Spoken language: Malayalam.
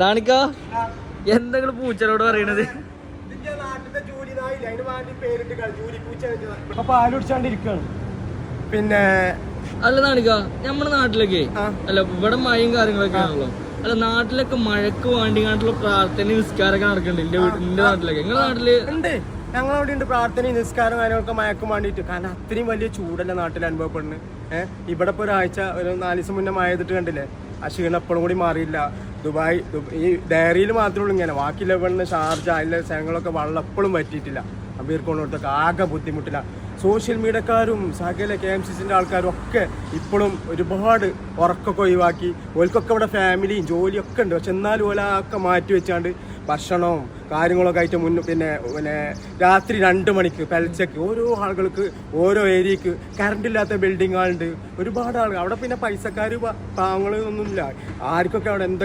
റാണിക്ക എന്തെങ്കിലും പൂച്ചനോട് പറയണത്? പാലുടിച്ചാണ്ടിരിക്കാണ്. പിന്നെ അല്ല നാണിക്ക, നമ്മുടെ നാട്ടിലൊക്കെ അല്ല ഇവിടെ മഴയും കാര്യങ്ങളൊക്കെ ആണല്ലോ. അല്ല നാട്ടിലൊക്കെ മഴക്ക് വേണ്ടിങ്ങാണ്ടുള്ള പ്രാർത്ഥന നിസ്കാരമൊക്കെ നടക്കുന്നുണ്ട്. എന്റെ നാട്ടിലൊക്കെ. നിങ്ങളുടെ നാട്ടില് ഉണ്ട്, ഞങ്ങളവിടെ ഉണ്ട് പ്രാർത്ഥനയും നിസ്കാരം കാര്യങ്ങളൊക്കെ മയക്കും വേണ്ടിയിട്ട്. കാരണം അത്രയും വലിയ ചൂടല്ല നാട്ടിൽ അനുഭവപ്പെടുന്നത്. ഇവിടെ ഇപ്പോൾ ഒരാഴ്ച ഒരു 4 ദിവസം മുന്നേ മഴ ചെയ്തിട്ട് കണ്ടില്ലേ, ആ ക്ഷീണം എപ്പോഴും കൂടി മാറിയില്ല. ദുബായ് ഈ ഡയറിയിൽ മാത്രമേ ഉള്ളൂ ഇങ്ങനെ, ബാക്കി ലെവലിന് ഷാർജ അതിലെ സ്ഥലങ്ങളൊക്കെ വെള്ളം എപ്പോഴും പറ്റിയിട്ടില്ല. അബീർക്കൊണ്ടൊക്കെ ആകെ ബുദ്ധിമുട്ടില്ല. സോഷ്യൽ മീഡിയക്കാരും സകല KMCCൻ്റെ ആൾക്കാരും ഒക്കെ ഇപ്പോഴും ഒരുപാട് ഉറക്കമൊക്കെ ഒഴിവാക്കി. ഓൽക്കൊക്കെ ഇവിടെ ഫാമിലിയും ജോലിയൊക്കെ ഉണ്ട്. പക്ഷെ എന്നാലും ഓലൊക്കെ മാറ്റി വെച്ചാണ്ട് ഭക്ഷണവും കാര്യങ്ങളൊക്കെ ആയിട്ട് പിന്നെ രാത്രി 2 മണിക്ക് പെൽച്ചക്ക് ഓരോ ആളുകൾക്ക് ഓരോ ഏരിയക്ക് കറണ്ടില്ലാത്ത ബിൽഡിങ്ങുകളുണ്ട്. ഒരുപാട് ആളുകൾ അവിടെ. പിന്നെ പൈസക്കാർ പാവങ്ങൾ ഒന്നുമില്ല. ആർക്കൊക്കെ അവിടെ എന്തൊക്കെ